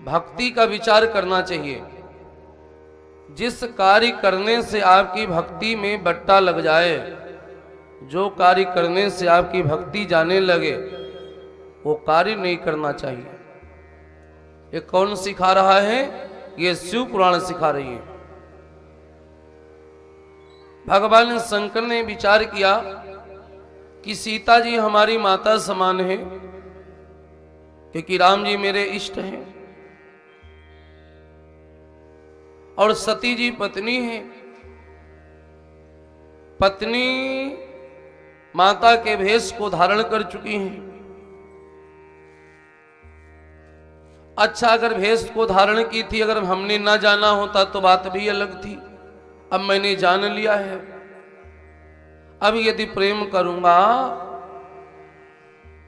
भक्ति का विचार करना चाहिए। जिस कार्य करने से आपकी भक्ति में बट्टा लग जाए, जो कार्य करने से आपकी भक्ति जाने लगे, वो कार्य नहीं करना चाहिए। ये कौन सिखा रहा है? ये शिव पुराण सिखा रही है। भगवान शंकर ने विचार किया कि सीता जी हमारी माता समान है, क्योंकि राम जी मेरे इष्ट हैं, और सती जी पत्नी है। पत्नी माता के भेष को धारण कर चुकी हैं। अच्छा, अगर भेष को धारण की थी, अगर हमने ना जाना होता तो बात भी अलग थी। अब मैंने जान लिया है। अब यदि प्रेम करूंगा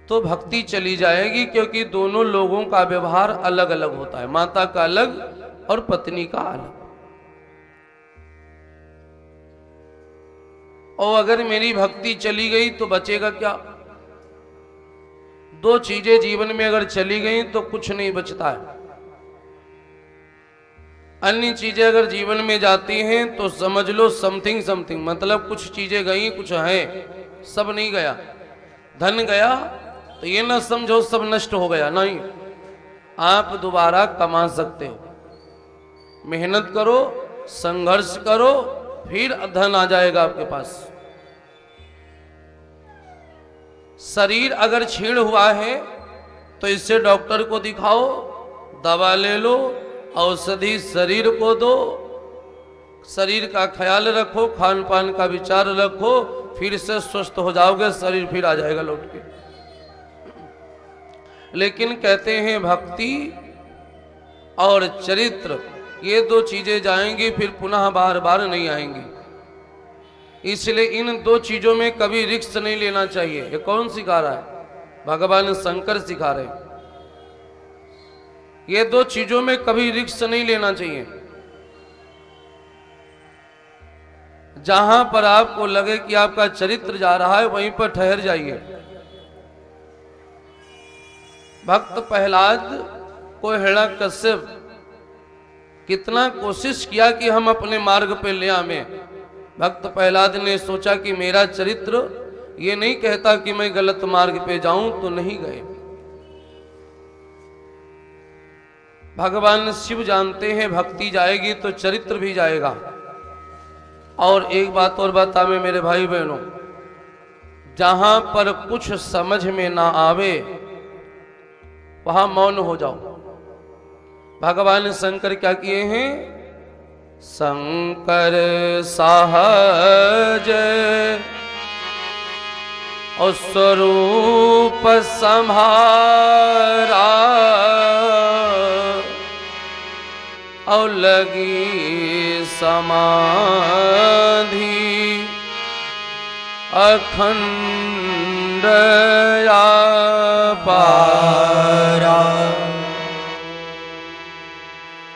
तो भक्ति चली जाएगी, क्योंकि दोनों लोगों का व्यवहार अलग अलग होता है, माता का अलग और पत्नी का अलग। और अगर मेरी भक्ति चली गई तो बचेगा क्या? दो चीजें जीवन में अगर चली गई तो कुछ नहीं बचता है। अन्य चीजें अगर जीवन में जाती हैं तो समझ लो समथिंग समथिंग, मतलब कुछ चीजें गई, कुछ है, सब नहीं गया। धन गया तो ये ना समझो सब नष्ट हो गया, नहीं, आप दोबारा कमा सकते हो। मेहनत करो, संघर्ष करो, फिर धन आ जाएगा आपके पास। शरीर अगर छीण हुआ है तो इससे डॉक्टर को दिखाओ, दवा ले लो, औषधि शरीर को दो, शरीर का ख्याल रखो, खान पान का विचार रखो, फिर से स्वस्थ हो जाओगे, शरीर फिर आ जाएगा लौट के। लेकिन कहते हैं भक्ति और चरित्र, ये दो चीजें जाएंगी, फिर पुनः बार बार नहीं आएंगी। इसलिए इन दो चीजों में कभी रिस्क नहीं लेना चाहिए। ये कौन सिखा रहा है? भगवान शंकर सिखा रहे हैं। ये दो चीजों में कभी रिस्क नहीं लेना चाहिए। जहां पर आपको लगे कि आपका चरित्र जा रहा है, वहीं पर ठहर जाइए। भक्त प्रहलाद को हिरण्यकश्यप कितना कोशिश किया कि हम अपने मार्ग पे ले आवे। भक्त प्रहलाद ने सोचा कि मेरा चरित्र ये नहीं कहता कि मैं गलत मार्ग पे जाऊं, तो नहीं गए। भगवान शिव जानते हैं भक्ति जाएगी तो चरित्र भी जाएगा। और एक बात और बता मैं मेरे भाई बहनों, जहां पर कुछ समझ में ना आवे वहां मौन हो जाओ। भगवान शंकर क्या किए हैं? शंकर सहज और स्वरूप संभारा, और लगी समाधि अखंड पारा।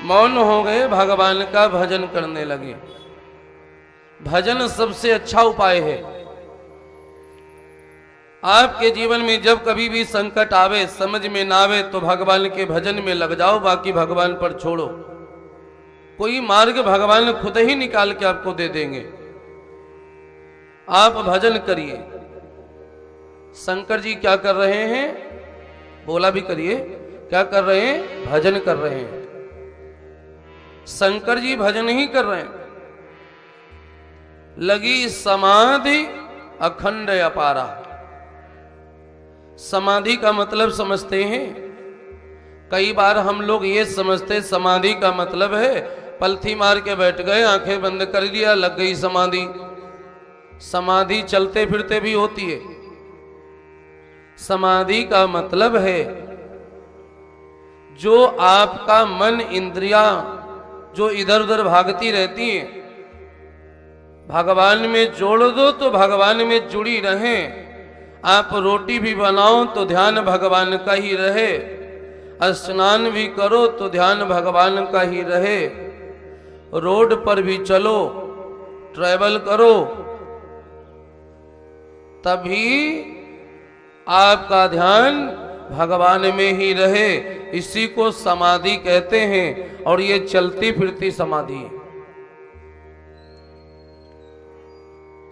मौन हो गए, भगवान का भजन करने लगे। भजन सबसे अच्छा उपाय है। आपके जीवन में जब कभी भी संकट आवे, समझ में ना आवे, तो भगवान के भजन में लग जाओ, बाकी भगवान पर छोड़ो। कोई मार्ग भगवान खुद ही निकाल के आपको दे देंगे। आप भजन करिए। शंकर जी क्या कर रहे हैं? बोला भी करिए, क्या कर रहे हैं? भजन कर रहे हैं। शंकर जी भजन ही कर रहे हैं। लगी समाधि अखंड अपारा। समाधि का मतलब समझते हैं? कई बार हम लोग ये समझते समाधि का मतलब है पलथी मार के बैठ गए, आंखें बंद कर लिया, लग गई समाधि। समाधि चलते फिरते भी होती है। समाधि का मतलब है जो आपका मन, इंद्रियां जो इधर उधर भागती रहती हैं, भगवान में जोड़ दो तो भगवान में जुड़ी रहें। आप रोटी भी बनाओ तो ध्यान भगवान का ही रहे, स्नान भी करो तो ध्यान भगवान का ही रहे, रोड पर भी चलो, ट्रैवल करो, तभी आपका ध्यान भगवान में ही रहे, इसी को समाधि कहते हैं। और ये चलती फिरती समाधि है।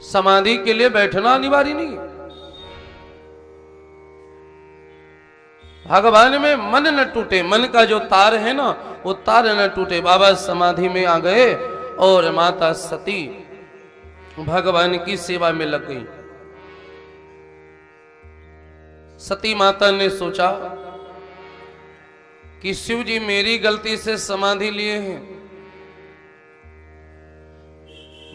समाधि के लिए बैठना अनिवार्य नहीं है। भगवान में मन न टूटे, मन का जो तार है ना, वो तार न टूटे। बाबा समाधि में आ गए और माता सती भगवान की सेवा में लग गई। सती माता ने सोचा कि शिव जी मेरी गलती से समाधि लिए हैं,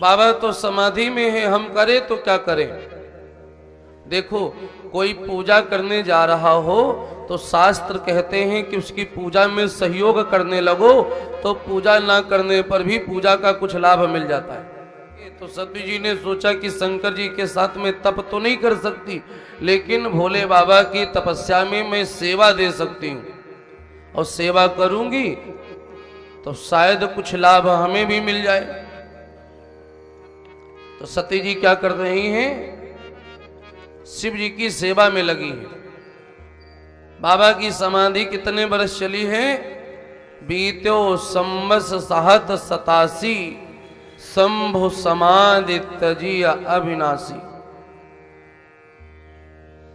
बाबा तो समाधि में है, हम करें तो क्या करें। देखो, कोई पूजा करने जा रहा हो तो शास्त्र कहते हैं कि उसकी पूजा में सहयोग करने लगो, तो पूजा ना करने पर भी पूजा का कुछ लाभ मिल जाता है। तो सती जी ने सोचा कि शंकर जी के साथ में तप तो नहीं कर सकती, लेकिन भोले बाबा की तपस्या में मैं सेवा दे सकती हूँ, और सेवा करूंगी तो शायद कुछ लाभ हमें भी मिल जाए। तो सती जी क्या कर रही हैं? शिव जी की सेवा में लगी है। बाबा की समाधि कितने वर्ष चली है? बीतो संवस सहत 87, शंभु समाधि तजी अविनाशी।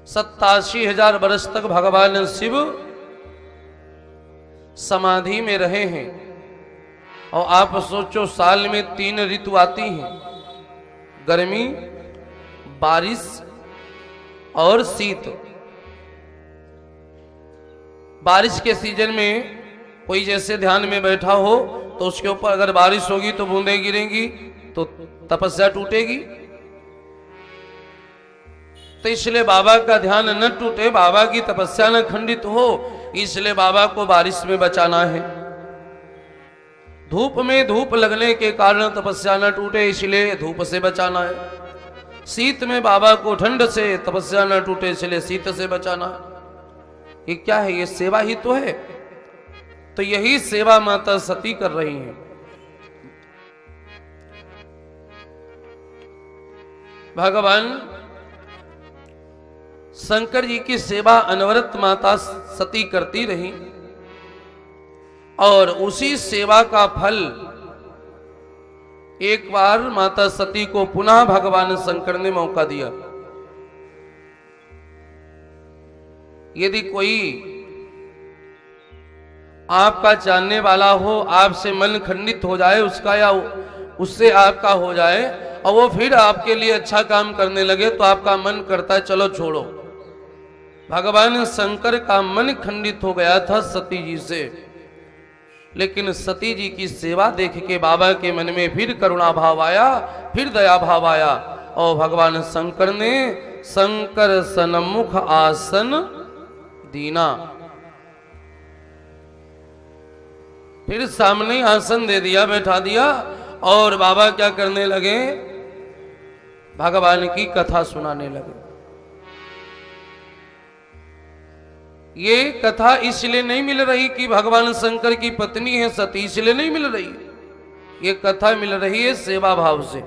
87,000 वर्ष तक भगवान शिव समाधि में रहे हैं। और आप सोचो, साल में 3 ऋतु आती हैं, गर्मी, बारिश और शीत। बारिश के सीजन में कोई जैसे ध्यान में बैठा हो तो उसके ऊपर अगर बारिश होगी तो बूंदें गिरेंगी, तो तपस्या टूटेगी। तो इसलिए बाबा का ध्यान न टूटे, बाबा की तपस्या न खंडित हो, इसलिए बाबा को बारिश में बचाना है। धूप में धूप लगने के कारण तपस्या न टूटे, इसलिए धूप से बचाना है। शीत में बाबा को ठंड से तपस्या न टूटे, इसलिए शीत से बचाना है। ये क्या है? ये सेवा ही तो है। तो यही सेवा माता सती कर रही हैं। भगवान शंकर जी की सेवा अनवरत माता सती करती रही, और उसी सेवा का फल एक बार माता सती को पुनः भगवान शंकर ने मौका दिया। यदि कोई आपका जानने वाला हो, आपसे मन खंडित हो जाए उसका, या उससे आपका हो जाए, और वो फिर आपके लिए अच्छा काम करने लगे, तो आपका मन करता है चलो छोड़ो। भगवान शंकर का मन खंडित हो गया था सती जी से, लेकिन सती जी की सेवा देख के बाबा के मन में फिर करुणा भाव आया, फिर दया भाव आया, और भगवान शंकर ने शंकर सन्मुख आसन दीना, फिर सामने आसन दे दिया, बैठा दिया, और बाबा क्या करने लगे? भगवान की कथा सुनाने लगे। ये कथा इसलिए नहीं मिल रही कि भगवान शंकर की पत्नी है सती, इसलिए नहीं मिल रही। ये कथा मिल रही है सेवा भाव से।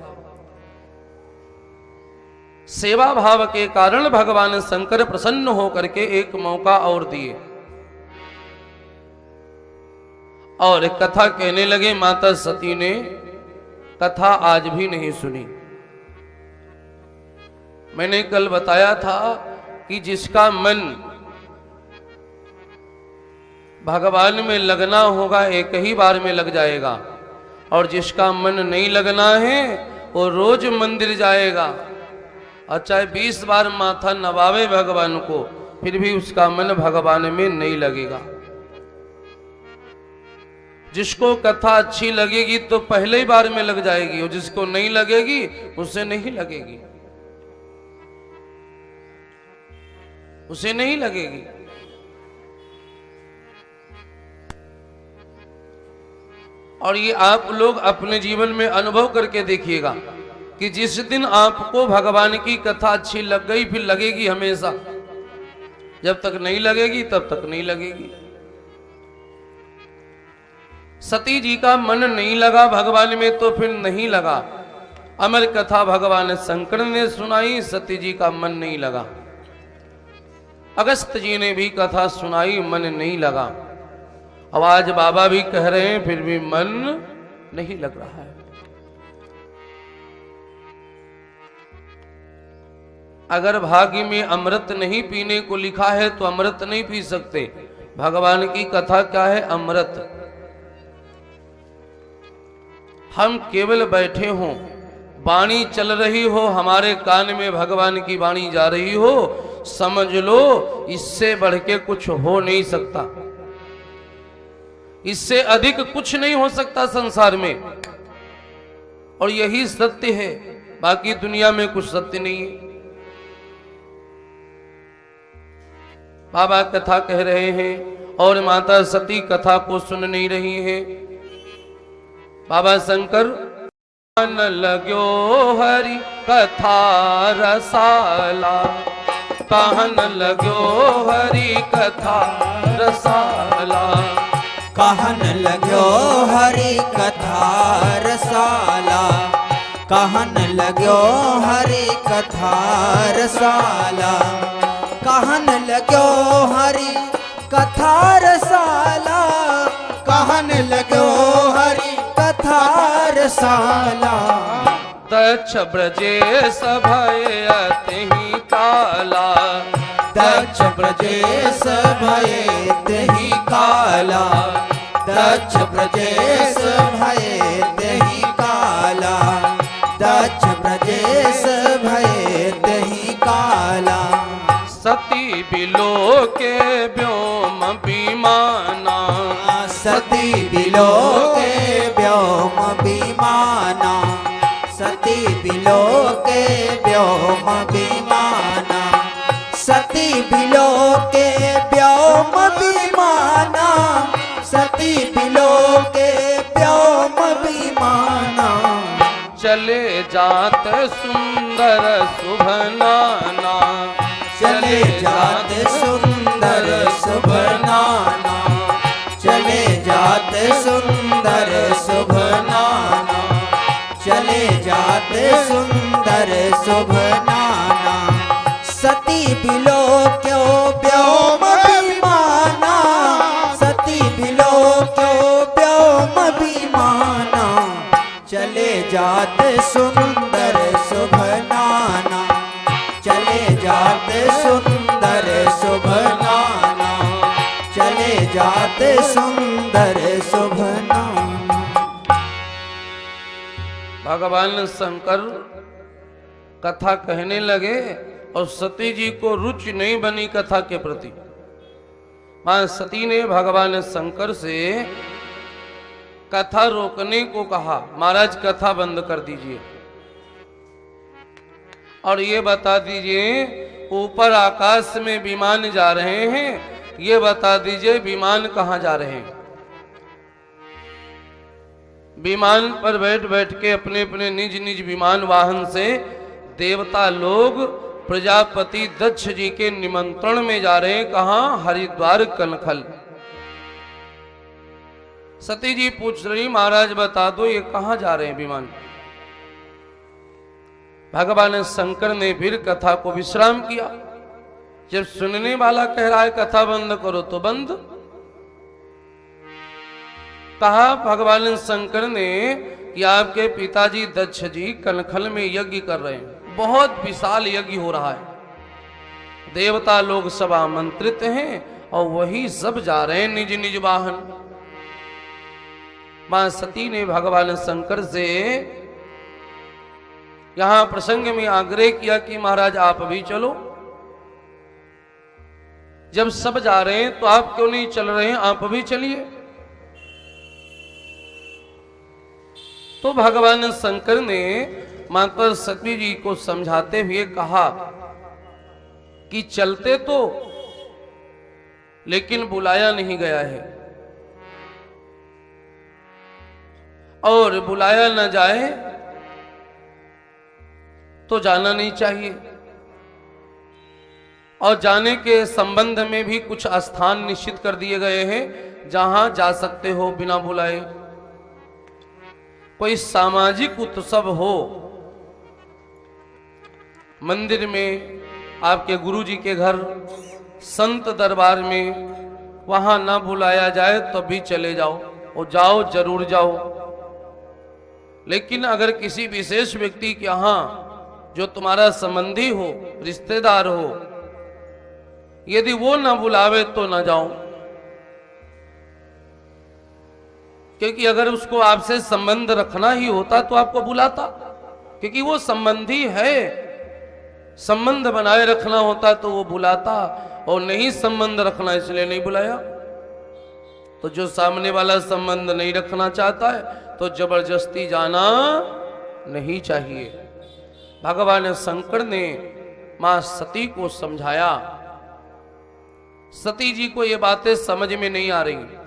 सेवा भाव के कारण भगवान शंकर प्रसन्न होकर के एक मौका और दिए, और कथा कहने लगे। माता सती ने कथा आज भी नहीं सुनी। मैंने कल बताया था कि जिसका मन भगवान में लगना होगा एक ही बार में लग जाएगा, और जिसका मन नहीं लगना है वो रोज मंदिर जाएगा, और चाहे 20 बार माथा नवावे भगवान को, फिर भी उसका मन भगवान में नहीं लगेगा। जिसको कथा अच्छी लगेगी तो पहले ही बार में लग जाएगी, और जिसको नहीं लगेगी उसे नहीं लगेगी, उसे नहीं लगेगी। और ये आप लोग अपने जीवन में अनुभव करके देखिएगा कि जिस दिन आपको भगवान की कथा अच्छी लग गई, फिर लगेगी हमेशा। जब तक नहीं लगेगी तब तक नहीं लगेगी। सती जी का मन नहीं लगा भगवान में, तो फिर नहीं लगा। अमर कथा भगवान शंकर ने सुनाई, सती जी का मन नहीं लगा। अगस्त जी ने भी कथा सुनाई, मन नहीं लगा। अब आज बाबा भी कह रहे हैं, फिर भी मन नहीं लग रहा है। अगर भाग्य में अमृत नहीं पीने को लिखा है तो अमृत नहीं पी सकते। भगवान की कथा क्या है? अमृत। हम केवल बैठे हों, वाणी चल रही हो, हमारे कान में भगवान की वाणी जा रही हो, समझ लो इससे बढ़ के कुछ हो नहीं सकता। इससे अधिक कुछ नहीं हो सकता संसार में, और यही सत्य है। बाकी दुनिया में कुछ सत्य नहीं है। बाबा कथा कह रहे हैं और माता सती कथा को सुन नहीं रही है। बाबा शंकर न लगो हरि कथा रसाला, कहन लगो हरि कथा रसाला, कहन लगो हरि कथा रसाला, कहन लगो हरि कथा रसाला, कहन लगो हरि कथा रसाला, कहन लगो हरि कथा रसाला। दक्ष ब्रजेश भय अति काला, दक्ष ब्रजेश भय तेहि काला, दक्ष ब्रजेश भय तेहि काला, दक्ष ब्रजेश भय तेहि काला। सती बिलो के व्योम विमाना, सती बिलो के व्योम विमाना, सती बिलो के व्योम विमाना, सती बिलो के व्योम विमाना, सती बिलो के व्योम विमाना। चले जात सुंदर शुभ नाना, चले जात सुंदर शुभ नाना, चले जात सुंदर शुभ नाना, चले जात सुंदर शुभ नाना। सती बिलो क्यों व्योम विमाना, सती बिलो क्यों व्योम विमाना। चले जात सुंदर शुभ नाना, चले जात सुंदर शुभ नाना, चले जात सुंदर शुभ नाना। भगवान शंकर कथा कहने लगे और सती जी को रुचि नहीं बनी कथा के प्रति। मां सती ने भगवान शंकर से कथा रोकने को कहा, महाराज कथा बंद कर दीजिए और ये बता दीजिए ऊपर आकाश में विमान जा रहे हैं, ये बता दीजिए विमान कहां जा रहे हैं। विमान पर बैठ बैठ के अपने अपने निज निज विमान वाहन से देवता लोग प्रजापति दक्ष जी के निमंत्रण में जा रहे हैं। कहां? हरिद्वार कनखल। सती जी पूछ रही, महाराज बता दो ये कहां जा रहे हैं विमान। भगवान शंकर ने फिर कथा को विश्राम किया। जब सुनने वाला कह रहा है कथा बंद करो तो बंद। कहा भगवान शंकर ने कि आपके पिताजी दक्ष जी कनखल में यज्ञ कर रहे हैं, बहुत विशाल यज्ञ हो रहा है, देवता लोग सब आमंत्रित हैं और वही सब जा रहे हैं निज निज वाहन। मां सती ने भगवान शंकर से यहां प्रसंग में आग्रह किया कि महाराज आप भी चलो। जब सब जा रहे हैं तो आप क्यों नहीं चल रहे हैं, आप भी चलिए। तो भगवान शंकर ने माता सती जी को समझाते हुए कहा कि चलते तो, लेकिन बुलाया नहीं गया है, और बुलाया न जाए तो जाना नहीं चाहिए। और जाने के संबंध में भी कुछ स्थान निश्चित कर दिए गए हैं जहां जा सकते हो बिना बुलाए। कोई सामाजिक उत्सव हो, मंदिर में, आपके गुरु जी के घर, संत दरबार में वहां ना बुलाया जाए तो भी चले जाओ, और जाओ जरूर जाओ। लेकिन अगर किसी विशेष व्यक्ति के यहां जो तुम्हारा संबंधी हो, रिश्तेदार हो, यदि वो ना बुलावे तो ना जाओ। क्योंकि अगर उसको आपसे संबंध रखना ही होता तो आपको बुलाता, क्योंकि वो संबंधी है। संबंध बनाए रखना होता तो वो बुलाता, और नहीं संबंध रखना इसलिए नहीं बुलाया। तो जो सामने वाला संबंध नहीं रखना चाहता है तो जबरदस्ती जाना नहीं चाहिए। भगवान शंकर ने मां सती को समझाया। सती जी को ये बातें समझ में नहीं आ रही।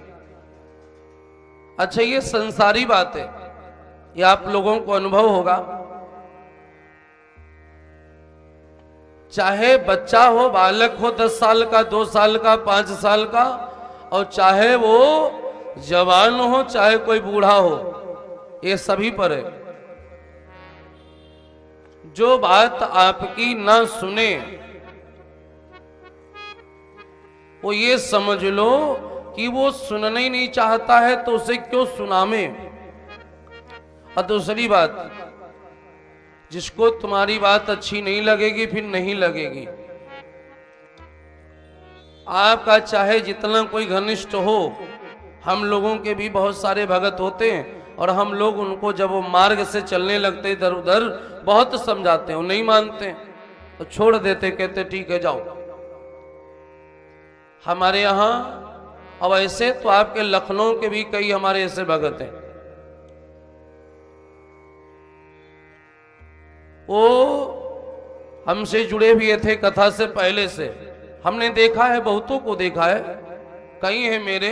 अच्छा, ये संसारी बात है, ये आप लोगों को अनुभव होगा। चाहे बच्चा हो, बालक हो, 10 साल का, 2 साल का, 5 साल का, और चाहे वो जवान हो, चाहे कोई बूढ़ा हो, ये सभी पर है। जो बात आपकी ना सुने वो ये समझ लो कि वो सुनना ही नहीं चाहता है, तो उसे क्यों सुनावे। और दूसरी बात, जिसको तुम्हारी बात अच्छी नहीं लगेगी फिर नहीं लगेगी। आपका चाहे जितना कोई घनिष्ठ हो, हम लोगों के भी बहुत सारे भगत होते हैं, और हम लोग उनको जब वो मार्ग से चलने लगते इधर उधर बहुत समझाते हैं, वो नहीं मानते तो छोड़ देते, कहते ठीक है जाओ। हमारे यहाँ अब ऐसे तो आपके लखनऊ के भी कई हमारे ऐसे भगत हैं। वो हमसे जुड़े हुए थे कथा से पहले से, हमने देखा है, बहुतों को देखा है, कई हैं मेरे।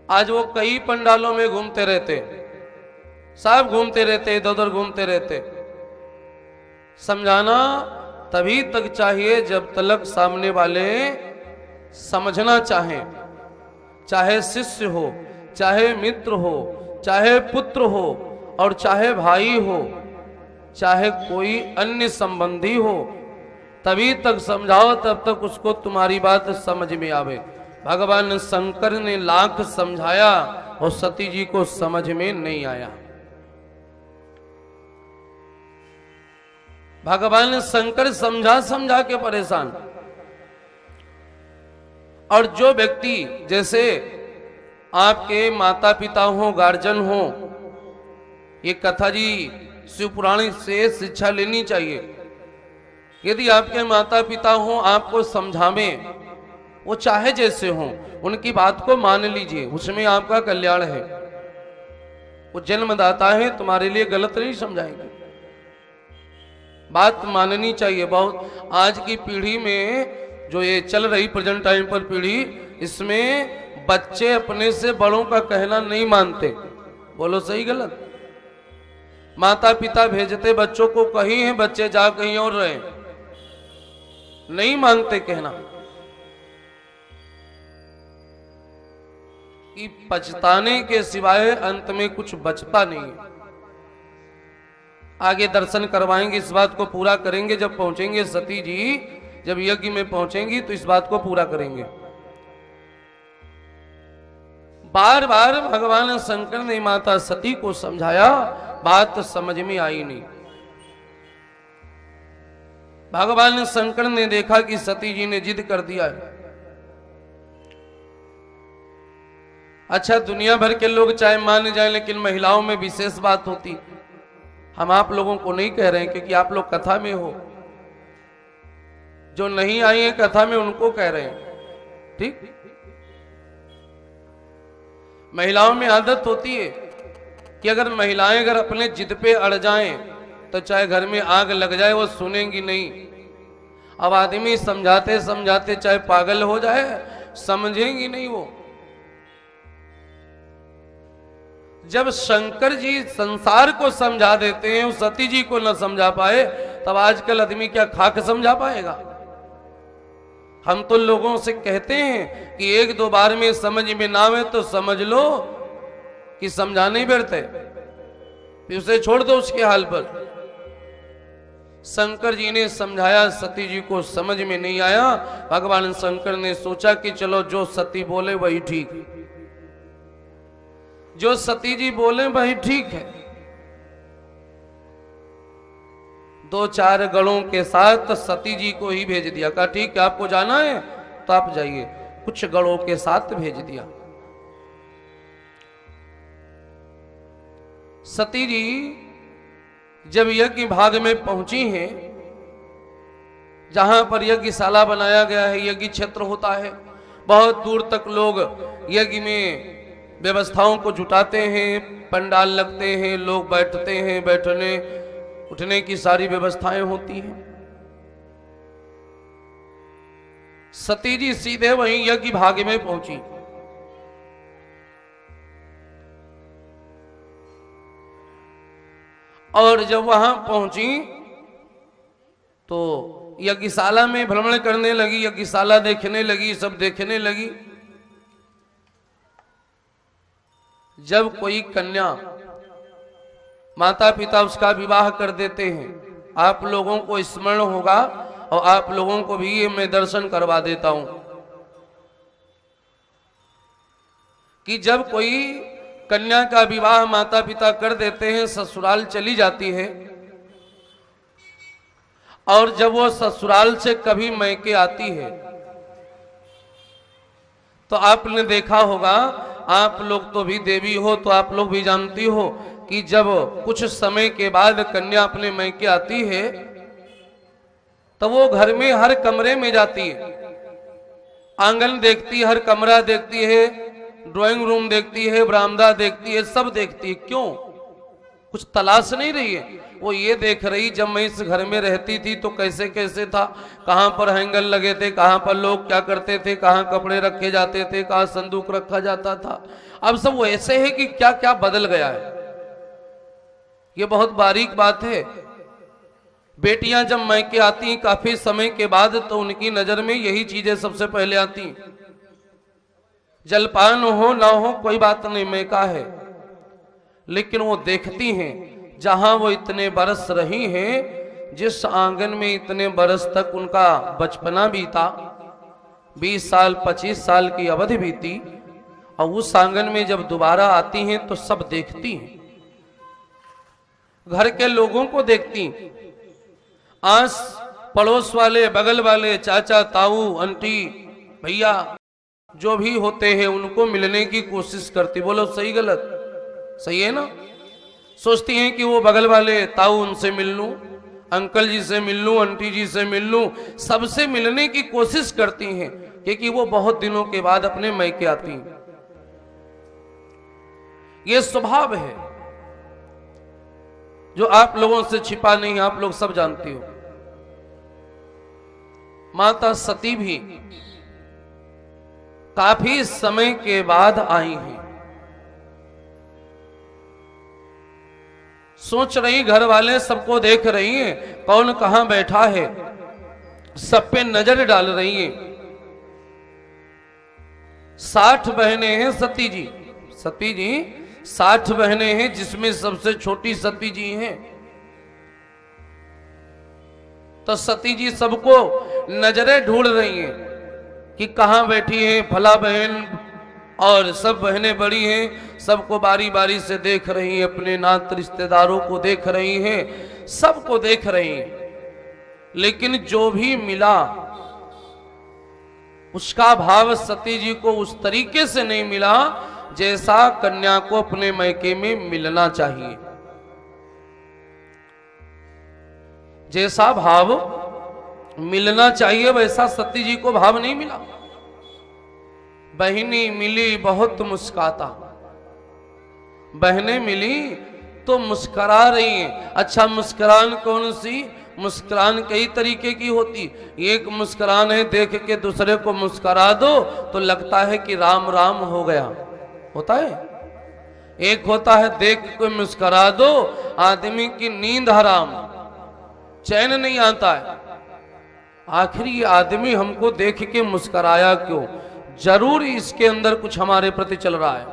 आज वो कई पंडालों में घूमते रहते, सब घूमते रहते, इधर उधर घूमते रहते। समझाना तभी तक चाहिए जब तक सामने वाले समझना चाहें। चाहे शिष्य हो, चाहे मित्र हो, चाहे पुत्र हो, और चाहे भाई हो, चाहे कोई अन्य संबंधी हो, तभी तक समझाओ, तब तक उसको तुम्हारी बात समझ में आवे। भगवान शंकर ने लाख समझाया और सती जी को समझ में नहीं आया। भगवान शंकर समझा समझा के परेशान। और जो व्यक्ति, जैसे आपके माता पिता हो, गार्जियन हो, ये कथा जी शिव पुराण से शिक्षा लेनी चाहिए। यदि आपके माता पिता हो, आपको समझावें, वो चाहे जैसे हो, उनकी बात को मान लीजिए, उसमें आपका कल्याण है। वो जन्मदाता है, तुम्हारे लिए गलत नहीं समझाएंगे, बात माननी चाहिए। बहुत आज की पीढ़ी में जो ये चल रही प्रेजेंट टाइम पर पीढ़ी, इसमें बच्चे अपने से बड़ों का कहना नहीं मानते। बोलो सही गलत? माता पिता भेजते बच्चों को कहीं है, बच्चे जा कहीं और रहे, नहीं मानते कहना। कि पछताने के सिवाय अंत में कुछ बचता नहीं है। आगे दर्शन करवाएंगे, इस बात को पूरा करेंगे। जब पहुंचेंगे सती जी, जब यज्ञ में पहुंचेंगी तो इस बात को पूरा करेंगे। बार बार भगवान शंकर ने माता सती को समझाया, बात समझ में आई नहीं। भगवान शंकर ने देखा कि सती जी ने जिद कर दिया है। अच्छा, दुनिया भर के लोग चाहे मान जाए, लेकिन महिलाओं में विशेष बात होती। हम आप लोगों को नहीं कह रहे हैं, क्योंकि आप लोग कथा में हो। जो नहीं आई है कथा में, उनको कह रहे हैं, ठीक। महिलाओं में आदत होती है कि अगर महिलाएं अगर अपने जिद पे अड़ जाएं तो चाहे घर में आग लग जाए वो सुनेंगी नहीं। अब आदमी समझाते समझाते चाहे पागल हो जाए, समझेंगी नहीं वो। जब शंकर जी संसार को समझा देते हैं, सती जी को न समझा पाए, तब आजकल आदमी क्या खाक समझा पाएगा? हम तो लोगों से कहते हैं कि 1-2 बार में समझ में ना आवे तो समझ लो कि समझाने ही बैठते, फिर उसे छोड़ दो उसके हाल पर। शंकर जी ने समझाया, सती जी को समझ में नहीं आया। भगवान शंकर ने सोचा कि चलो जो सती बोले वही ठीक, जो सती जी बोले वही ठीक है। 2-4 गणों के साथ सती जी को ही भेज दिया। कहा ठीक है, आपको जाना है तो आप जाइए। कुछ गणों के साथ भेज दिया। सती जी जब यज्ञ भाग में पहुंची हैं, जहां पर यज्ञशाला बनाया गया है, यज्ञ क्षेत्र होता है, बहुत दूर तक लोग यज्ञ में व्यवस्थाओं को जुटाते हैं, पंडाल लगते हैं, लोग बैठते हैं, बैठने उठने की सारी व्यवस्थाएं होती हैं। सती जी सीधे वहीं यज्ञ भाग में पहुंची। और जब वहां पहुंची तो यज्ञशाला में भ्रमण करने लगी, यज्ञशाला देखने लगी, सब देखने लगी। जब कोई कन्या माता पिता उसका विवाह कर देते हैं, आप लोगों को स्मरण होगा और आप लोगों को भी ये मैं दर्शन करवा देता हूं कि जब कोई कन्या का विवाह माता पिता कर देते हैं, ससुराल चली जाती है, और जब वो ससुराल से कभी मैके आती है तो आपने देखा होगा, आप लोग तो भी देवी हो तो आप लोग भी जानती हो कि जब कुछ समय के बाद कन्या अपने मैके आती है तो वो घर में हर कमरे में जाती है, आंगन देखती है, हर कमरा देखती है, ड्राइंग रूम देखती है, बरामदा देखती है, सब देखती है। क्यों? कुछ तलाश नहीं रही है, वो ये देख रही जब मैं इस घर में रहती थी तो कैसे कैसे था, कहां पर हैंगर लगे थे, कहां पर लोग क्या करते थे, कहां कपड़े रखे जाते थे, कहां संदूक रखा जाता था। अब सब वो ऐसे है कि क्या क्या बदल गया है। ये बहुत बारीक बात है। बेटियां जब मैके आती हैं काफी समय के बाद तो उनकी नजर में यही चीजें सबसे पहले आती। जलपान हो ना हो कोई बात नहीं, मैका है, लेकिन वो देखती हैं जहां वो इतने बरस रही हैं, जिस आंगन में इतने बरस तक उनका बचपना बीता, 20 साल 25 साल की अवधि बीती, और उस आंगन में जब दोबारा आती हैं तो सब देखती हैं, घर के लोगों को देखती, आस पड़ोस वाले, बगल वाले, चाचा ताऊ आंटी भैया जो भी होते हैं उनको मिलने की कोशिश करती। बोलो सही गलत? सही है ना? सोचती हैं कि वो बगल वाले ताऊ उनसे मिल लूं, अंकल जी से मिल लूं, आंटी जी से मिल लूं, सबसे मिलने की कोशिश करती हैं क्योंकि वो बहुत दिनों के बाद अपने मैके आती हैं। ये स्वभाव है जो आप लोगों से छिपा नहीं, आप लोग सब जानती हो। माता सती भी काफी समय के बाद आई हैं। सोच रही, घर वाले सबको देख रही हैं, कौन कहां बैठा है, सब पे नजर डाल रही हैं। 60 बहनें हैं सती जी। सती जी 60 बहनें हैं, जिसमें सबसे छोटी सती जी हैं। तो सती जी सबको नजरें ढूंढ रही हैं कि कहां बैठी है फला बहन, और सब बहनें बड़ी हैं, सबको बारी बारी से देख रही हैं, अपने नात रिश्तेदारों को देख रही हैं, सबको देख रही हैं। लेकिन जो भी मिला उसका भाव सती जी को उस तरीके से नहीं मिला जैसा कन्या को अपने मैके में मिलना चाहिए। जैसा भाव मिलना चाहिए वैसा सती जी को भाव नहीं मिला। बहनी मिली बहुत मुस्काता, बहनें मिली तो मुस्करा रही हैं। अच्छा, मुस्कुरान कौन सी? मुस्कुरान कई तरीके की होती। एक मुस्कुरान है देख के दूसरे को मुस्कुरा दो तो लगता है कि राम राम हो गया, होता है। एक होता है देख के मुस्कुरा दो, आदमी की नींद हराम, चैन नहीं आता है। आखिर ये आदमी हमको देख के मुस्कुराया क्यों? जरूर इसके अंदर कुछ हमारे प्रति चल रहा है।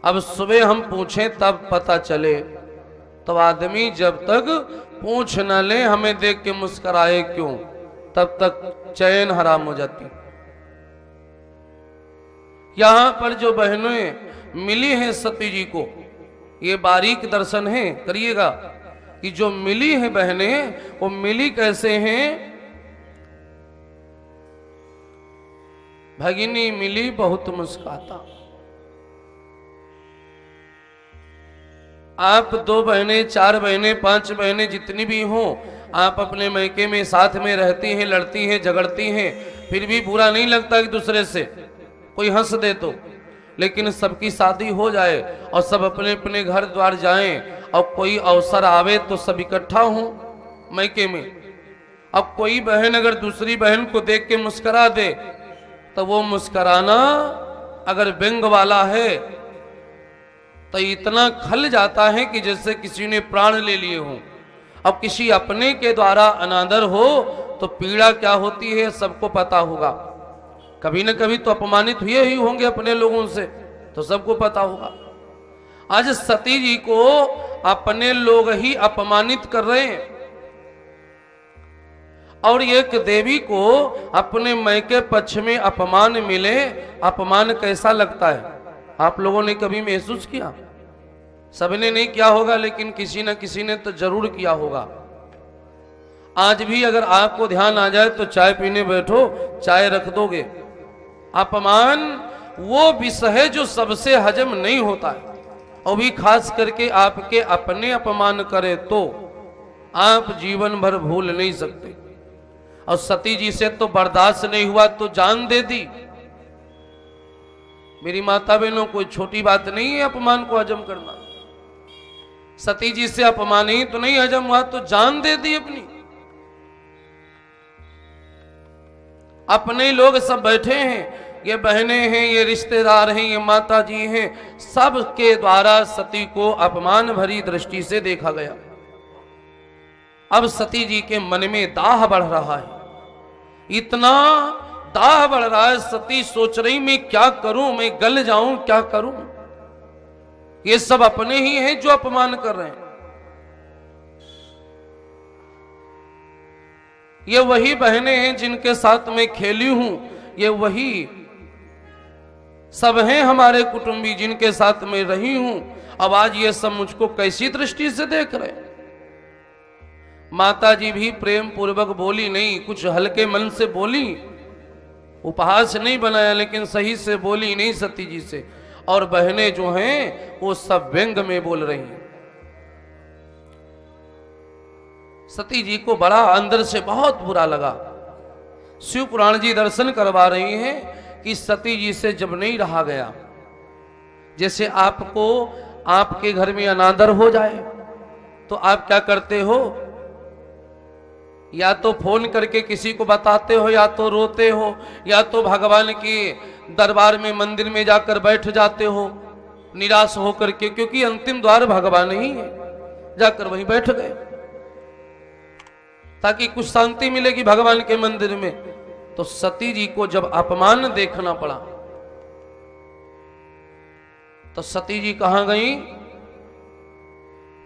अब सुबह हम पूछें तब पता चले। तो आदमी जब तक पूछ न ले हमें देख के मुस्कुराए क्यों, तब तक चैन हराम हो जाती। यहां पर जो बहनें मिली हैं सती जी को, ये बारीक दर्शन है, करिएगा कि जो मिली हैं बहनें वो मिली कैसे हैं। भगिनी मिली बहुत मुस्कुराता। आप 2 बहनें, 4 बहनें, 5 बहनें जितनी भी हों, आप अपने मैके में साथ में रहती हैं, लड़ती हैं, झगड़ती हैं, फिर भी बुरा नहीं लगता कि दूसरे से कोई हंस दे तो। लेकिन सबकी शादी हो जाए और सब अपने अपने घर द्वार जाएं और कोई अवसर आवे तो सब इकट्ठा हों मैके में। अब कोई बहन अगर दूसरी बहन को देख के मुस्कुरा दे तो वो मुस्कुराना अगर व्यंग वाला है तो इतना खल जाता है कि जैसे किसी ने प्राण ले लिए हों। अब किसी अपने के द्वारा अनादर हो तो पीड़ा क्या होती है सबको पता होगा। कभी न कभी तो अपमानित हुए ही होंगे अपने लोगों से, तो सबको पता होगा। आज सती जी को अपने लोग ही अपमानित कर रहे हैं और एक देवी को अपने मैके पक्ष में अपमान मिले, अपमान कैसा लगता है आप लोगों ने कभी महसूस किया? सबने नहीं किया होगा लेकिन किसी न किसी ने तो जरूर किया होगा। आज भी अगर आपको ध्यान आ जाए तो चाय पीने बैठो, चाय रख दोगे। अपमान वो विषय है जो सबसे हजम नहीं होता है, और भी खास करके आपके अपने अपमान करे तो आप जीवन भर भूल नहीं सकते। और सती जी से तो बर्दाश्त नहीं हुआ तो जान दे दी। मेरी माता बहनों, कोई छोटी बात नहीं है अपमान को हजम करना। सती जी से अपमान ही तो नहीं हजम हुआ तो जान दे दी अपनी। अपने लोग सब बैठे हैं, ये बहनें हैं, ये रिश्तेदार हैं, ये माता जी हैं, सब के द्वारा सती को अपमान भरी दृष्टि से देखा गया। अब सती जी के मन में दाह बढ़ रहा है, इतना दाह बढ़ रहा है। सती सोच रही मैं क्या करूं, मैं गल जाऊं, क्या करूं। ये सब अपने ही हैं जो अपमान कर रहे हैं। ये वही बहनें हैं जिनके साथ मैं खेली हूं, ये वही सब हैं हमारे कुटुंबी जिनके साथ मैं रही हूं। अब आज ये सब मुझको कैसी दृष्टि से देख रहे हैं। माता जी भी प्रेम पूर्वक बोली नहीं, कुछ हल्के मन से बोली, उपहास नहीं बनाया, लेकिन सही से बोली नहीं सती जी से। और बहनें जो हैं वो सब व्यंग में बोल रही हैं। सती जी को बड़ा अंदर से बहुत बुरा लगा। शिव पुराण जी दर्शन करवा रही हैं कि सती जी से जब नहीं रहा गया, जैसे आपको आपके घर में अनादर हो जाए तो आप क्या करते हो, या तो फोन करके किसी को बताते हो, या तो रोते हो, या तो भगवान के दरबार में मंदिर में जाकर बैठ जाते हो निराश होकर के, क्योंकि अंतिम द्वार भगवान ही है। जाकर वहीं बैठ गए ताकि कुछ शांति मिलेगी भगवान के मंदिर में। तो सती जी को जब अपमान देखना पड़ा तो सती जी कहां गई?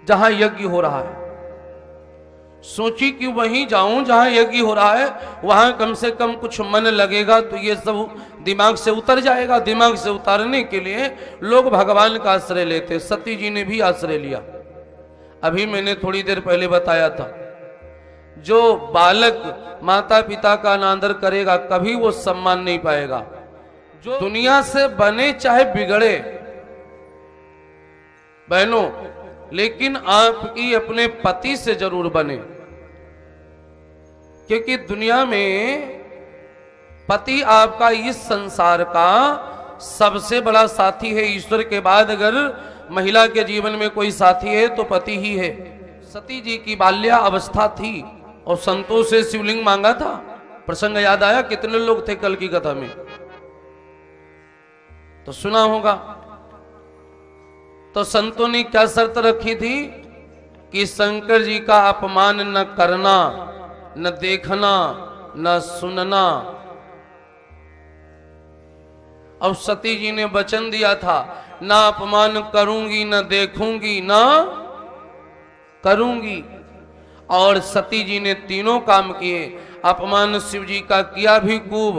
जहां यज्ञ हो रहा है। सोची कि वहीं जाऊं जहां यज्ञ हो रहा है, वहां कम से कम कुछ मन लगेगा तो ये सब दिमाग से उतर जाएगा। दिमाग से उतारने के लिए लोग भगवान का आश्रय लेते, सती जी ने भी आश्रय लिया। अभी मैंने थोड़ी देर पहले बताया था, जो बालक माता पिता का अनादर करेगा कभी वो सम्मान नहीं पाएगा। जो दुनिया से बने चाहे बिगड़े बहनों, लेकिन आपकी अपने पति से जरूर बने, क्योंकि दुनिया में पति आपका इस संसार का सबसे बड़ा साथी है। ईश्वर के बाद अगर महिला के जीवन में कोई साथी है तो पति ही है। सती जी की बाल्या अवस्था थी और संतों से शिवलिंग मांगा था। प्रसंग याद आया? कितने लोग थे कल की कथा में तो सुना होगा। तो संतों ने क्या शर्त रखी थी कि शंकर जी का अपमान न करना, न देखना, न सुनना। अब सती जी ने वचन दिया था, ना अपमान करूंगी, न देखूंगी, ना करूंगी। और सती जी ने तीनों काम किए। अपमान शिव जी का किया भी खूब,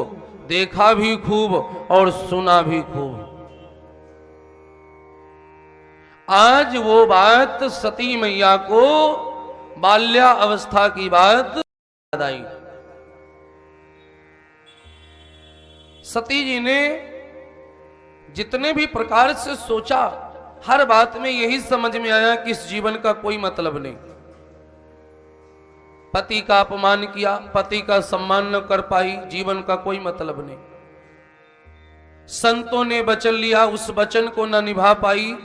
देखा भी खूब और सुना भी खूब। आज वो बात सती मैया को बाल्या अवस्था की बात याद आई। सती जी ने जितने भी प्रकार से सोचा, हर बात में यही समझ में आया कि इस जीवन का कोई मतलब नहीं। पति का अपमान किया, पति का सम्मान न कर पाई, जीवन का कोई मतलब नहीं। संतों ने वचन लिया, उस वचन को न निभा पाई,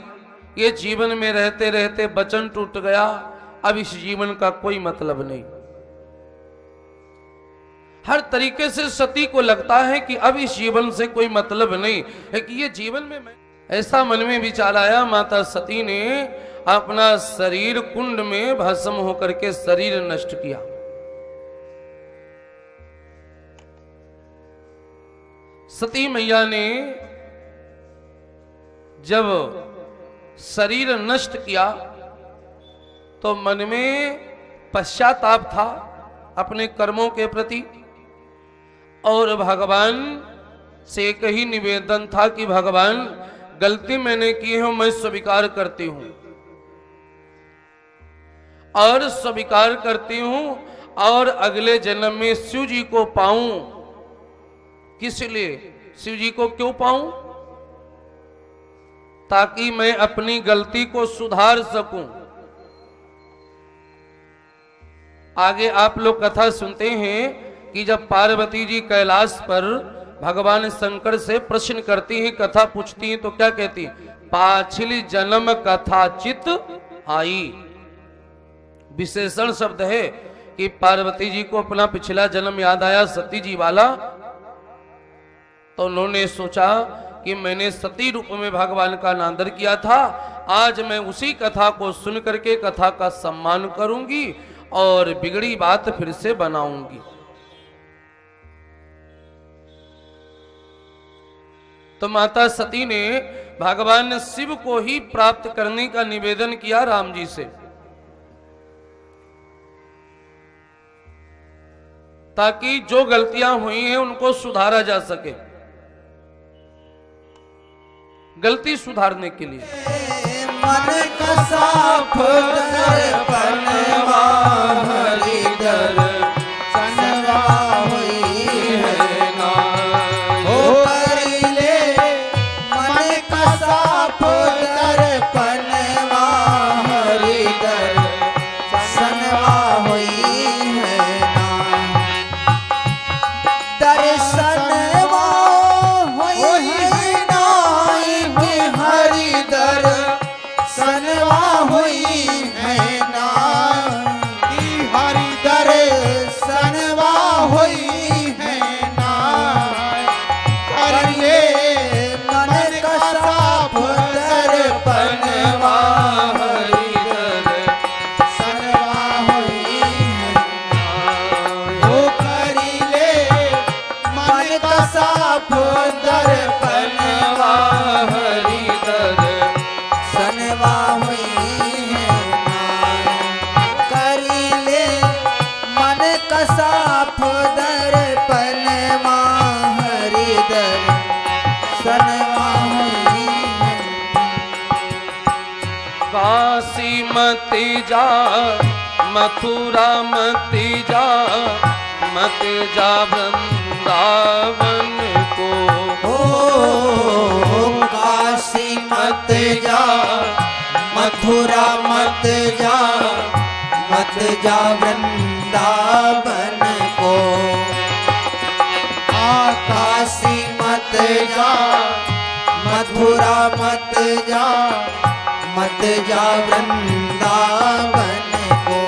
ये जीवन में रहते रहते वचन टूट गया, अब इस जीवन का कोई मतलब नहीं। हर तरीके से सती को लगता है कि अब इस जीवन से कोई मतलब नहीं है, कि ये जीवन में मैं ऐसा मन में विचार आया। माता सती ने अपना शरीर कुंड में भस्म होकर के शरीर नष्ट किया। सती मैया ने जब शरीर नष्ट किया तो मन में पश्चाताप था अपने कर्मों के प्रति, और भगवान से एक ही निवेदन था कि भगवान, गलती मैंने की है, मैं स्वीकार करती हूं और स्वीकार करती हूं, और अगले जन्म में शिव जी को पाऊं। किस लिए? शिव जी को क्यों पाऊं? ताकि मैं अपनी गलती को सुधार सकूं। आगे आप लोग कथा सुनते हैं कि जब पार्वती जी कैलाश पर भगवान शंकर से प्रश्न करती हैं, कथा पूछती हैं, तो क्या कहती हैं? पाछिल जन्म कथा चित आई। विशेषण शब्द है कि पार्वती जी को अपना पिछला जन्म याद आया, सती जी वाला। तो उन्होंने सोचा कि मैंने सती रूप में भगवान का अनादर किया था, आज मैं उसी कथा को सुन करके कथा का सम्मान करूंगी और बिगड़ी बात फिर से बनाऊंगी। तो माता सती ने भगवान शिव को ही प्राप्त करने का निवेदन किया राम जी से, ताकि जो गलतियां हुई हैं उनको सुधारा जा सके। गलती सुधारने के लिए मन का साफ दर्पणवा हरिदर सनवा हुई है ना, हो करी ले मन का साफ दर्पणवा हरिदर सनवा हुई है ना, दर्शनवा हुई है ना, हरिदर सनवा हुई है ना, कि हरिदर सनवा हुई है ना, करिए मन का साफ दर्पणवा हरिदर सनवा हुई है ना, ओ करिए मन का साफ दर्पणवा हरिदर सनवा हुई है ना, करी ले मन का साफ दर्पणवा हरिदर सनवा हुई है। काशी मत जा, मथुरा मत जा, मत जा वृंदावन को, ओ काशी मत जा, मथुरा मत जा, मत जा वृंदावन को, काशी मत जा, मथुरा मत जा, मत जा वृंदावन को,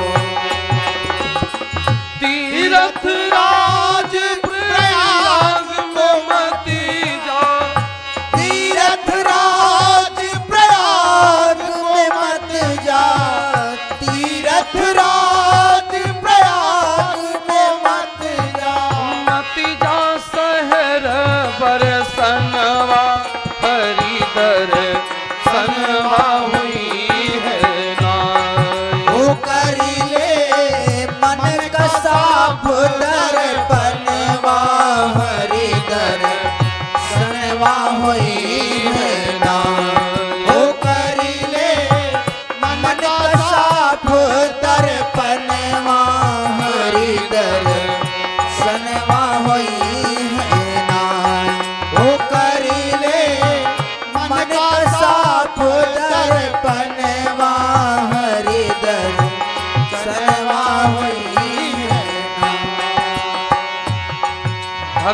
तीरथ राज प्रयाग में मत जा, तीरथ राज प्रयाग में मत जा, तीरथ राज प्रयाग में मत जा, मत जा शहर बरसनवा हरिदर सनवा हुई है ना, ओ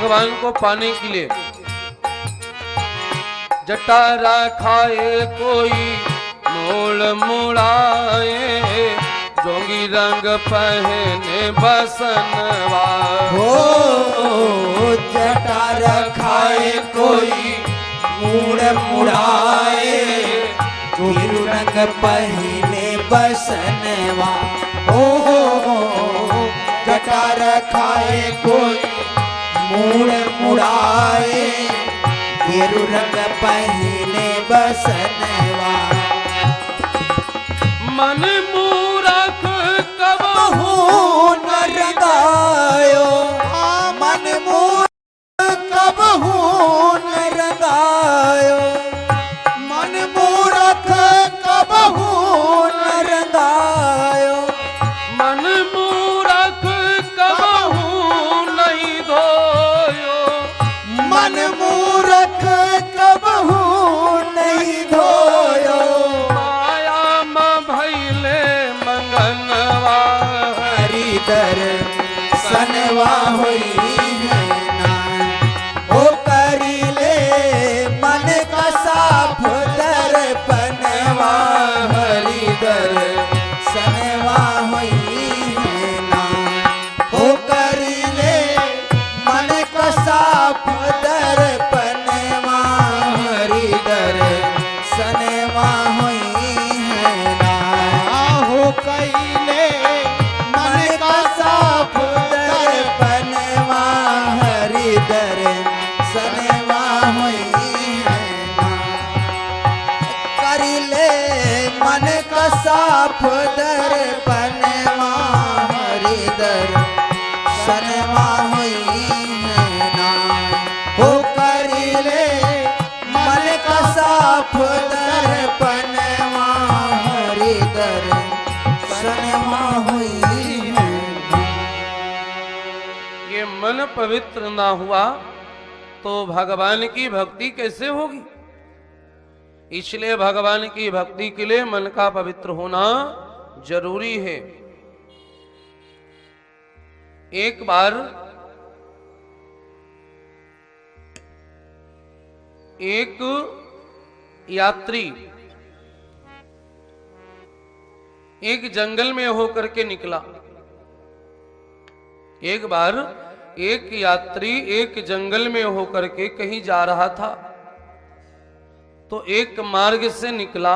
भगवान को पाने के लिए। जटारा खाए कोई मूल मुड़ाए, जोगी रंग पहने बसनवा। हो जटार खाए कोई मूड़ मुड़ाए, गुरु रंग पहने बसनवा। हो जटार खाए कोई मूड़ मुड़ाए, गुरु रंग पहने बसनवा। मन मूरख कबहू न रंगायो, मन मूरख कबहू न रंगायो, मन मूरख कबहू न रंगायो, मन मूरख कबहू नहीं धोयो, मन मूरख कबहू नहीं धोयो। माया में भइले मंगनवा। हरिदर सनवा होई है नान, ओ करिले मन का साफ दर्पणवा। हरिदर सनवा होई है नान, ओ करिले मन का साफ दर्पणवा। हरिदर सनवा होई है नान, हो कइले मन का साफ दर्पणवा। हरिदर सनवा होई है नान, करिले मन का साफ दर्पणवा। हरिदर सनवा होई है नान, हो करिले मन का साफ दर्पणवा। हरिदर सनवा होई है नान। ये मन पवित्र ना हुआ तो भगवान की भक्ति कैसे होगी? इसलिए भगवान की भक्ति के लिए मन का पवित्र होना जरूरी है। एक बार एक यात्री एक जंगल में होकर के निकला। एक बार एक यात्री एक जंगल में होकर के कहीं जा रहा था, तो एक मार्ग से निकला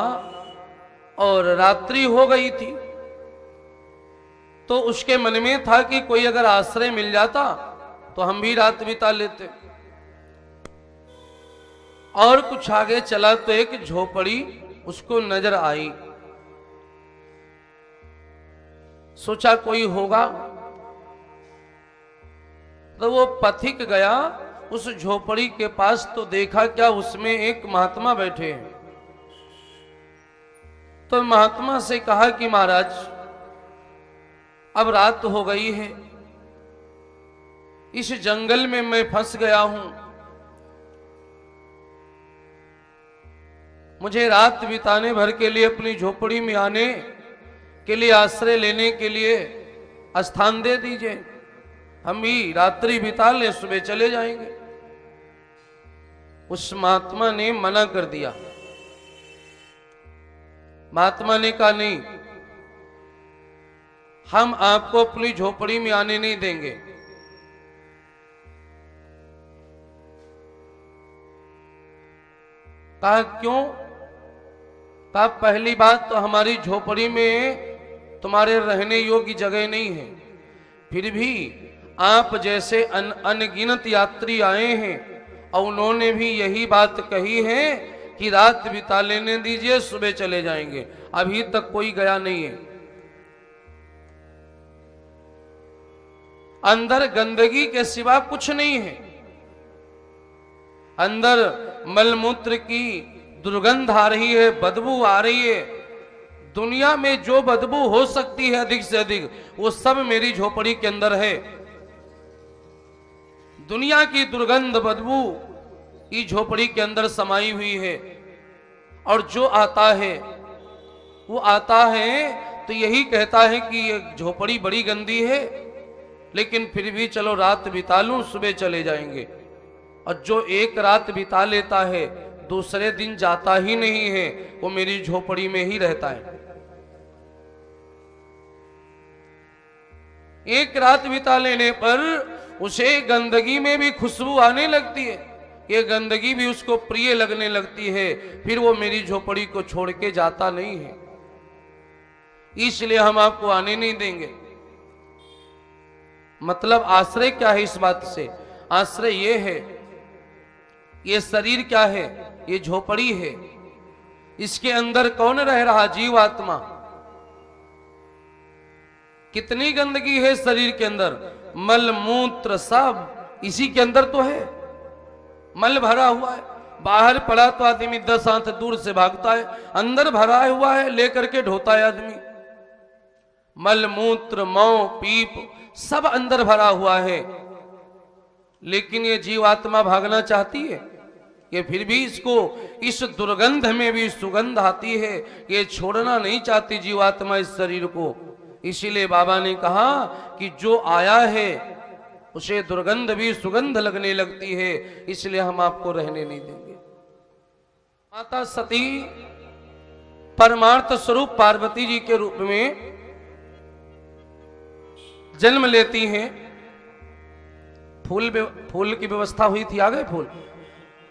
और रात्रि हो गई थी। तो उसके मन में था कि कोई अगर आश्रय मिल जाता तो हम भी रात बिता लेते। और कुछ आगे चला तो एक झोपड़ी उसको नजर आई। सोचा कोई होगा, तो वो पथिक गया उस झोपड़ी के पास, तो देखा क्या उसमें एक महात्मा बैठे हैं। तो महात्मा से कहा कि महाराज अब रात हो गई है, इस जंगल में मैं फंस गया हूं, मुझे रात बिताने भर के लिए अपनी झोपड़ी में आने के लिए, आश्रय लेने के लिए स्थान दे दीजिए, हम भी रात्रि बिता ले, सुबह चले जाएंगे। उस महात्मा ने मना कर दिया। महात्मा ने कहा नहीं, हम आपको अपनी झोपड़ी में आने नहीं देंगे। कहा क्यों? कहा पहली बात तो हमारी झोपड़ी में तुम्हारे रहने योग्य जगह नहीं है, फिर भी आप जैसे अनगिनत यात्री आए हैं और उन्होंने भी यही बात कही है कि रात बिता लेने दीजिए, सुबह चले जाएंगे, अभी तक कोई गया नहीं है। अंदर गंदगी के सिवा कुछ नहीं है, अंदर मलमूत्र की दुर्गंध आ रही है, बदबू आ रही है। दुनिया में जो बदबू हो सकती है अधिक से अधिक, वो सब मेरी झोपड़ी के अंदर है। दुनिया की दुर्गंध बदबू इस झोपड़ी के अंदर समाई हुई है, और जो आता है वो आता है तो यही कहता है कि ये झोपड़ी बड़ी गंदी है, लेकिन फिर भी चलो रात बिता लूं, सुबह चले जाएंगे। और जो एक रात बिता लेता है दूसरे दिन जाता ही नहीं है, वो मेरी झोपड़ी में ही रहता है। एक रात बिता लेने पर उसे गंदगी में भी खुशबू आने लगती है, ये गंदगी भी उसको प्रिय लगने लगती है, फिर वो मेरी झोपड़ी को छोड़ के जाता नहीं है। इसलिए हम आपको आने नहीं देंगे। मतलब आश्रय क्या है इस बात से? आश्रय ये है, ये शरीर क्या है? ये झोपड़ी है। इसके अंदर कौन रह रहा? जीवात्मा। कितनी गंदगी है शरीर के अंदर, मल मूत्र सब इसी के अंदर तो है। मल भरा हुआ है, बाहर पड़ा तो आदमी 10 हाथ दूर से भागता है, अंदर भरा हुआ है लेकर के ढोता है आदमी। मल मूत्र मौ पीप सब अंदर भरा हुआ है, लेकिन ये जीवात्मा भागना चाहती है। ये फिर भी इसको इस दुर्गंध में भी सुगंध आती है, ये छोड़ना नहीं चाहती जीवात्मा इस शरीर को। इसीलिए बाबा ने कहा कि जो आया है उसे दुर्गंध भी सुगंध लगने लगती है, इसलिए हम आपको रहने नहीं देंगे। माता सती परमार्थ स्वरूप पार्वती जी के रूप में जन्म लेती हैं। फूल की व्यवस्था हुई थी, आ गए फूल?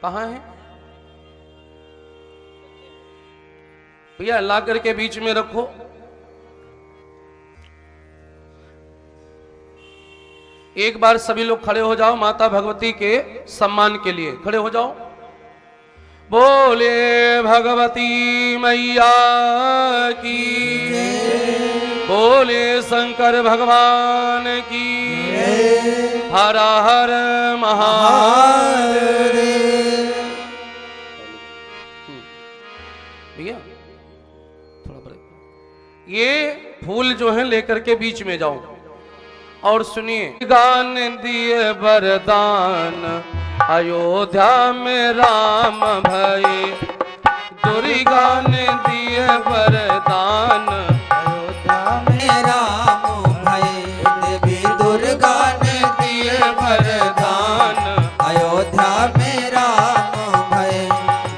कहां है भैया? ला करके बीच में रखो। एक बार सभी लोग खड़े हो जाओ, माता भगवती के सम्मान के लिए खड़े हो जाओ। बोले भगवती मैया की, बोले शंकर भगवान की, हर हर महादेव। भैया थोड़ा ब्रेक। ये फूल जो है लेकर के बीच में जाओ और सुनिए। गान दिए वरदान अयोध्या में राम भये, दुर्गा ने दिए वरदान अयोध्या में राम भये, देवी दुर्गा ने दिए वरदान। अयोध्या में राम भये,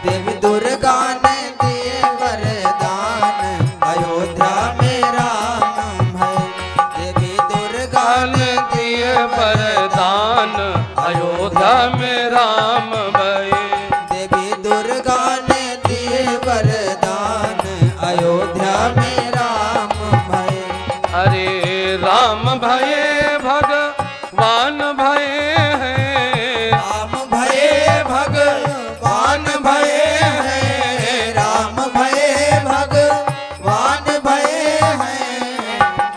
देवी दुर्गा ने दिए वरदान। अयोध्या में राम भये, देवी दुर्गा ने दिए वरदान। अयोध्या में राम भये, देवी दुर्गा ने दिए वरदान। अयोध्या में राम भये, अरे राम भये भगवान भये हैं, राम भये भगवान भये हैं। राम भये भगवान भये हैं।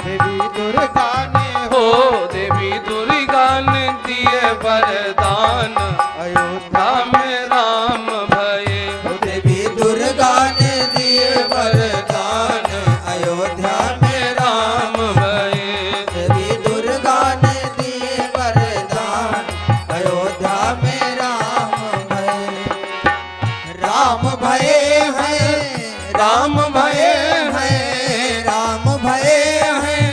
देवी दुर्गा ने हो देवी दुर्गा ने दिए वरदान। अयोध्या में राम भये, देवी दुर्गा ने दिए वरदान। अयोध्या में राम भये, देवी दुर्गा ने दिए वरदान। अयोध्या में राम भये, राम भये हैं। राम भये हैं। राम भये हैं।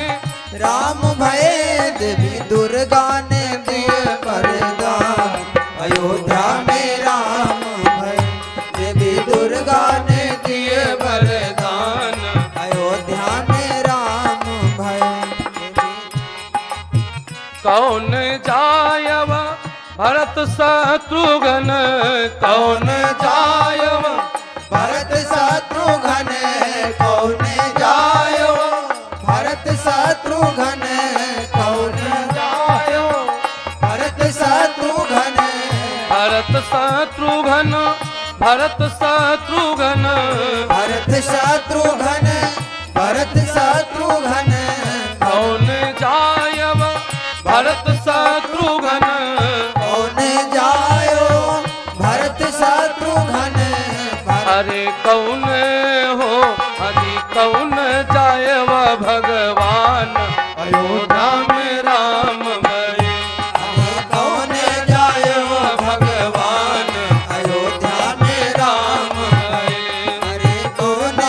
राम भये, देवी दुर्गा ने दिए वरदान। अयोध्या में राम भये, देवी दुर्गा ने दिए वरदान। अयोध्या में राम भये, कौन जायव भरत शत्रुघ्न, कौन जायव भरत शत्रुघ्न। कौन जायो भरत शत्रुघ्न। कौन जायो भरत शत्रुघ्न। भरत शत्रुघ्न, भरत शत्रुघ्न, भरत शत्रुघ्न। भरत शत्रुघ्न। कौन जायव भरत शत्रुघ्न। कौन जायो भरत शत्रुघ्न। अरे कौन हो अति कौन जायव भगवान। अयोध्या में राम भये, अरे कौन जायो भगवान। अयोध्या में राम भये, अरे कौन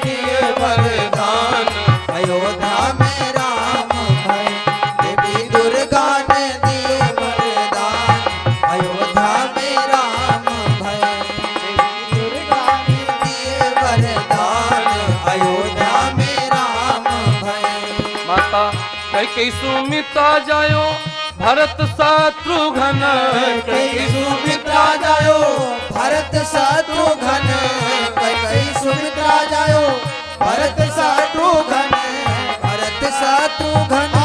दिए वरदान। अयोध्या में राम भये, देवी कई सुमित्रा जायो भरत शत्रुघ्न कई सुमित्रा जायो भरत शत्रुघ्न कई सुमित्रा जायो भरत शत्रुघ्न भरत शत्रुघ्न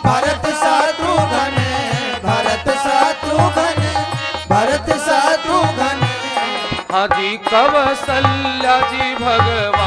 भरत शत्रुघ्न भरत शत्रुघ्न भरत शत्रुघ्न हाजी कौशल्या जी भगवान